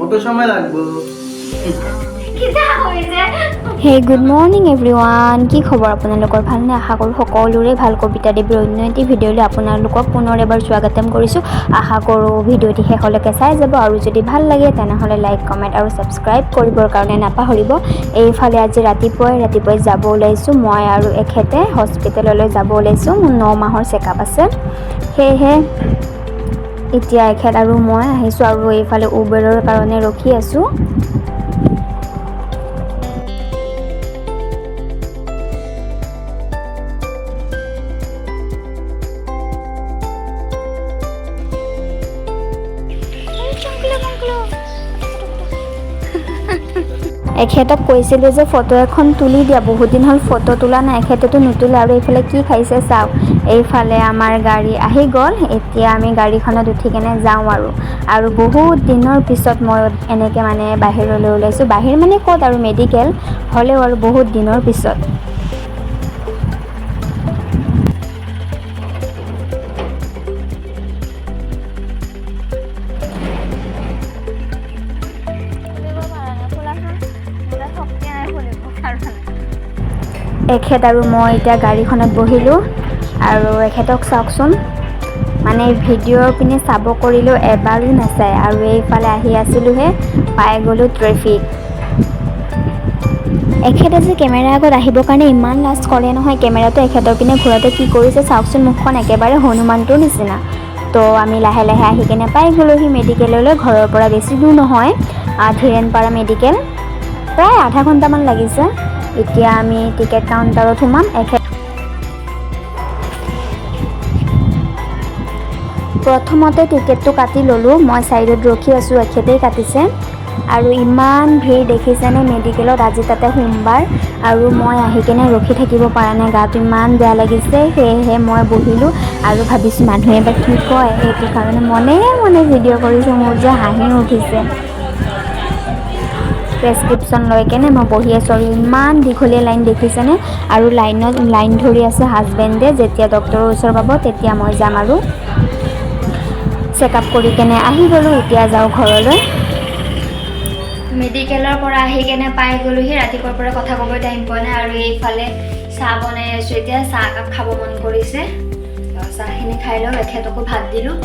কত সময় লাগবে? হে গুড মৰ্ণিং এভৰিৱান, কি খবৰ আপোনালোকৰ? ভালনে? আশা কৰোঁ সকলোৰে ভাল। কবিতা দেৱীৰ অন্য এটি ভিডিঅ'লৈ আপোনালোকক পুনৰ এবাৰ স্বাগতম কৰিছোঁ। আশা কৰোঁ ভিডিঅ'টি শেষলৈকে চাই যাব আৰু যদি ভাল লাগে তেনেহ'লে লাইক কমেণ্ট আৰু ছাবস্ক্ৰাইব কৰিবৰ কাৰণে নাপাহৰিব। এইফালে আজি ৰাতিপুৱাই যাব ওলাইছোঁ। মই আৰু এখেতে হস্পিটেললৈ যাব ওলাইছোঁ। মোৰ 9 মাহৰ চেকআপ আছে, সেয়েহে এতিয়া এখেত আৰু মই আহিছোঁ আৰু এইফালে উবেৰৰ কাৰণে ৰখি আছোঁ। এখেতক কৈছিলোঁ যে ফটো এখন তুলি দিয়া, বহুত দিন হ'ল ফটো তোলা নাই। এখেতেতো নুতোলে আৰু এইফালে কি খাইছে চাওক। এইফালে আমাৰ গাড়ী আহি গ'ল। এতিয়া আমি গাড়ীখনত উঠি কেনে যাওঁ আৰু বহুত দিনৰ পিছত মই এনেকৈ মানে বাহিৰলৈ ওলাইছোঁ। বাহিৰ মানে ক'ত আৰু, মেডিকেল হ'লেও আৰু বহুত দিনৰ পিছত। এখেত আৰু মই এতিয়া গাড়ীখনত বহিলোঁ আৰু এখেতক চাওকচোন, মানে ভিডিঅ'ৰ পিনে চাব কৰিলেও এবাৰো নাচায় আৰু এইফালে আহি আছিলোঁহে, পাই গ'লোঁ ট্ৰেফিক। এখেতে যে কেমেৰাৰ আগত আহিবৰ কাৰণে ইমান লাজ কৰে নহয়। কেমেৰাটো এখেতৰ পিনে ঘূৰাতে কি কৰিছে চাওকচোন, মুখখন একেবাৰে হনুমানটোৰ নিচিনা। তো আমি লাহে লাহে আহি কেনে পাই গ'লোহি মেডিকেললৈ। ঘৰৰ পৰা বেছি দূৰ নহয়, ধীৰেণপাৰা মেডিকেল, প্ৰায় আধা ঘণ্টামান লাগিছে। এতিয়া আমি টিকেট কাউণ্টাৰত সোমাম। প্ৰথমতে টিকেটটো কাটি ল'লোঁ। মই ছাইডত ৰখি আছোঁ, এখেতেই কাটিছে। আৰু ইমান ভিৰ দেখিছেনে মেডিকেলত, আজি তাতে সোমবাৰ আৰু মই আহি কেনে ৰখি থাকিব পৰা নাই, গাটো ইমান বেয়া লাগিছে। সেয়েহে মই বহিলোঁ আৰু ভাবিছোঁ মানুহে বা কি কয়, সেইটো কাৰণে মনে মনে ভিডিঅ' কৰিছোঁ। মোৰ যে হাঁহি উঠিছে। প্ৰেছক্ৰিপশ্যন লৈ কেনে মই বহি আছোঁ আৰু ইমান দীঘলীয়া লাইন দেখিছেনে। আৰু লাইন ধৰি আছে হাজবেণ্ডে, যেতিয়া ডক্টৰৰ ওচৰ পাব তেতিয়া মই যাম আৰু চেকআপ কৰি কেনে আহি গ'লোঁ। এতিয়া যাওঁ ঘৰলৈ। মেডিকেলৰ পৰা আহি কেনে পাই গ'লোহি। ৰাতিপুৱাৰ পৰা কথা ক'ব টাইম পোৱা নাই আৰু এইফালে চাহ বনাই আছোঁ। এতিয়া চাহ একাপ খাব মন কৰিছে, চাহখিনি খাই লওঁ। এখেতকো ভাত দিলোঁ।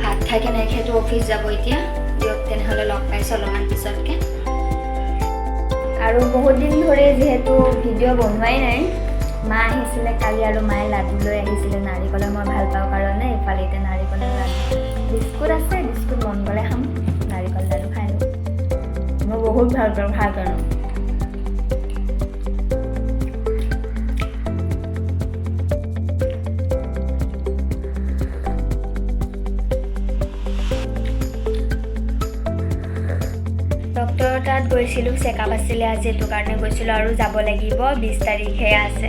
ভাত খাই কেনে এখেতো অফিচ যাব এতিয়া। দিয়ক তেনেহ'লে, লগ পাইছোঁ অলপমান পিছতকৈ। আৰু বহুত দিন ধৰি যিহেতু ভিডিঅ' বনোৱাই নাই, মা আহিছিলে কালি আৰু মায়ে লাডু লৈ আহিছিলে নাৰিকলৰ, মই ভাল পাওঁ কাৰণে। এইফালে এতিয়া নাৰিকলৰ লাডু, বিস্কুট আছে, বিস্কুট মন গ'লে খাম, নাৰিকল লাডু খাই লওঁ। মই বহুত ভাল পাওঁ খাই কাৰণে। ডক্টৰৰ তাত গৈছিলোঁ, চেকআপ আছিলে আজি, সেইটো কাৰণে গৈছিলোঁ। আৰু যাব লাগিব 20 তাৰিখে আছে,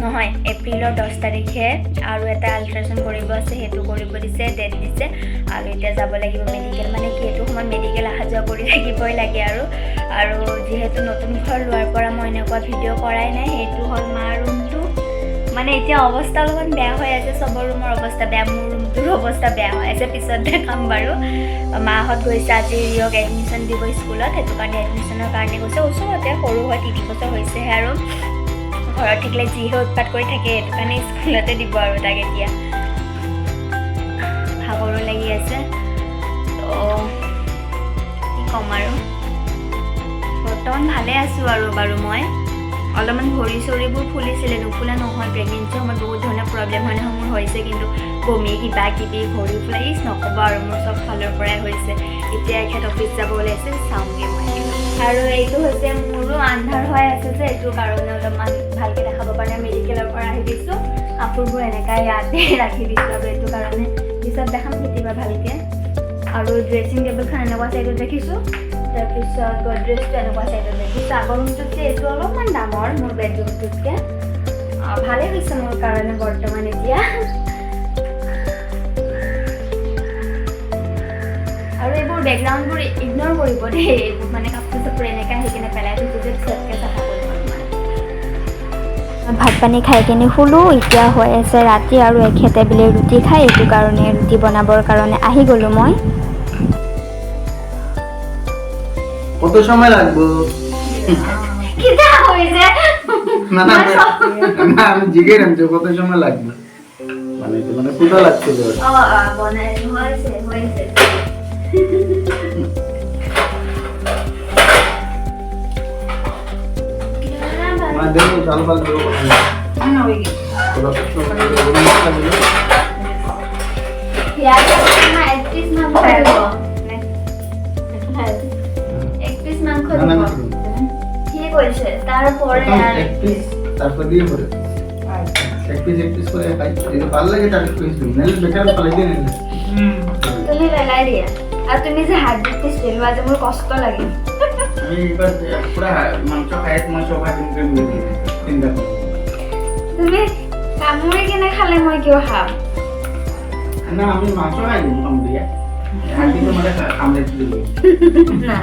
নহয় এপ্ৰিলৰ 10 তাৰিখে আৰু এটা আল্ট্ৰাচাউণ্ড কৰিব আছে, সেইটো কৰিব দিছে, ডেট দিছে। আৰু এতিয়া যাব লাগিব মেডিকেল। মানে কি, এইটো সময়ত মেডিকেল অহা যোৱা কৰি থাকিবই লাগে আৰু যিহেতু নতুন ঘৰ লোৱাৰ পৰা মই এনেকুৱা ভিডিঅ' কৰাই নাই। সেইটো হ'ল মাৰ ৰুমটো, মানে এতিয়া অৱস্থা অলপমান বেয়া হৈ আছে। চবৰ ৰুমৰ অৱস্থা বেয়া, মোৰ ৰুমটোৰ অৱস্থা বেয়া হৈ আছে, পিছত দেখাম বাৰু। মাহঁত গৈছে আজি ৰিয়ক এডমিশ্যন দিব স্কুলত, সেইটো কাৰণে এডমিশ্যনৰ কাৰণে গৈছে। ওচৰতে, সৰু হয়, 3 বছৰ হৈছেহে আৰু ঘৰত থাকিলে যিহে উৎপাত কৰি থাকে, সেইটো কাৰণে স্কুলতে দিব আৰু তাক। এতিয়া ভাগৰো লাগি আছে, তো কি ক'ম আৰু। বৰ্তমান ভালে আছোঁ আৰু বাৰু। মই অলপমান ভৰি চৰিবোৰ ফুলিছিলে, নুফুলা নহয়। প্ৰেগনেঞ্চিৰ সময়ত বহুত ধৰণৰ প্ৰব্লেম হয় নহয়, মোৰ হৈছে কিন্তু বমি, কিবা কিবি, ভৰি ফুলা, নক'বা আৰু, মোৰ চব ফালৰ পৰাই হৈছে। এতিয়া এখেত অফিচ যাব ওলাইছে, চাওঁগৈ মই। আৰু এইটো হৈছে, মোৰো আন্ধাৰ হৈ আছে যে, এইটো কাৰণে অলপমান ভালকৈ দেখাব পৰা নাই। মেডিকেলৰ পৰা আহি দিছোঁ, কাপোৰবোৰ এনেকৈ ইয়াতে ৰাখি দিছোঁ আৰু এইটো কাৰণে পিছত দেখাম কেতিয়াবা ভালকৈ। আৰু ড্ৰেছিং টেবুলখন এনেকুৱা চাইডত ৰাখিছোঁ, তাৰপিছত গডৰেজটো এনেকুৱা চাইডত ৰাখিছোঁ। আগৰ ৰুমটোতকৈ এইটো অলপমান ডাঙৰ, মোৰ বেডৰুমটোতকৈ। ভালেই হৈছে মোৰ কাৰণে বৰ্তমান এতিয়া। আৰু এইবোৰ বেকগ্ৰাউণ্ডবোৰ ইগন'ৰ কৰিব দেই, এইবোৰ মানে কাপোৰ চাপোৰ এনেকৈ আহি কিনে পেলাই থৈছোঁ যে, পিছতকৈ চাফা কৰিব মানে। ভাত পানী খাই কিনে শুলোঁ। এতিয়া হৈ আছে ৰাতি আৰু এখেতে বোলে ৰুটি খায়, এইটো কাৰণে ৰুটি বনাবৰ কাৰণে আহি গ'লোঁ মই। কত সময় লাগবে কিটা হইছে না না না আমি জিজ্ঞেস করছি কত সময় লাগবে মানে মানে কোথা লাগছে তো বনাই হয়েছে মানে দেখো চাল পাল দেবো না হয়ে গেছে ইয়ার না এক পিস মাংস দিব এক পিস মাংস না না দিব ঠিক হয়েছে তারপরে আর এক পিস তারপর দিয়ে পরে এক পিস করে খাই যদি ভালো লাগে তাহলে পিস দিন নাহলে বেকার ফেলে দিয়ে নিলে তুমি বেলাই দিয়া আর তুমি যে হাত দিতে সেলবা যে মোৰ কষ্ট লাগে আমি এবাৰ পুৰা মাংস খাই কিন্তু চিন্তা কৰি তুমি কামুৰি কিনে খালে মই কিয় খাম না আমি মাংস খাই মোটামুটি হাঁটি তো মানে খামলে দিল না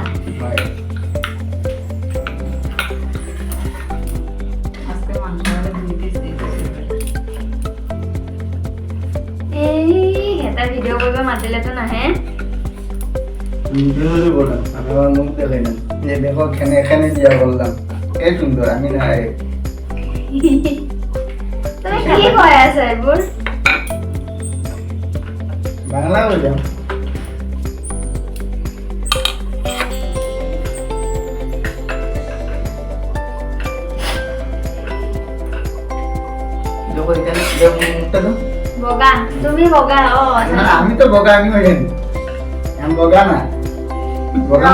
আজকে মাংস আরে 2 পিস দিতেছে এই এটা ভিডিও কৰিব মাতিলে তো নাহে ভিডিও বললাম আমি আমার মুখ দেখাই না যে দেখো এখানে দিয়া বললাম এই সুন্দর আমি না তুমি কি কয় আছা এইবোৰ বাংলা বললাম দেখো এখানে মুখটা দাও বগা তুমি বগা না আমি তো বগা আমি হই আমি বগা না বগা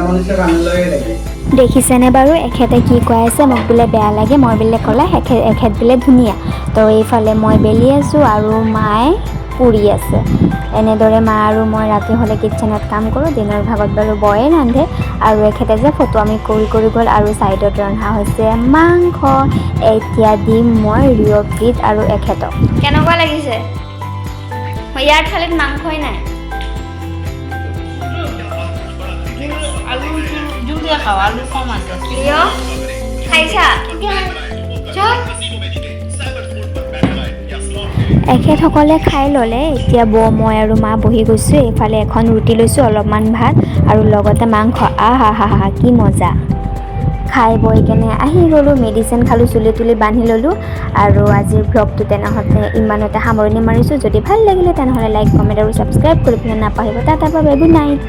মানুষের আমি লাগে থাকে দেখিছেনে বাৰু এখেতে কি কৈ আছে মোক বোলে বেয়া লাগে মই বোলে ক'লে এখেত বোলে ধুনীয়া তো এইফালে মই বেলি আছোঁ আৰু মায়ে পুৰি আছে এনেদৰে মা আৰু মই ৰাতি হ'লে কিটচেনত কাম কৰোঁ দিনৰ ভাগত বাৰু বয়ে ৰান্ধে আৰু এখেতে যে ফটো আমি কৰি গ'ল আৰু ছাইডত ৰন্ধা হৈছে মাংস এতিয়া দিম মই ৰিয়প্ৰীত আৰু এখেতক কেনেকুৱা লাগিছে ইয়াৰ থালিত মাংসই নাই আলু জুল দিয়ে খাও আলু কম আছে প্ৰিয় খাইছা চল এখেতসকলে খাই ল'লে এতিয়া মই আৰু মা বহি গৈছোঁ এইফালে এখন ৰুটি লৈছোঁ অলপমান ভাত আৰু লগতে মাংস আহা হা হা কি মজা খাই বৈ কেনে আহি গ'লোঁ মেডিচিন খালোঁ চুলি তুলি বান্ধি ল'লোঁ আৰু আজিৰ ভ্লগটো তেনেহ'লে ইমানতে সামৰণি মাৰিছোঁ যদি ভাল লাগিলে তেনেহ'লে লাইক কমেণ্ট আৰু ছাবস্ক্ৰাইব কৰি পিনে নাপাহৰিব tata bye bye good night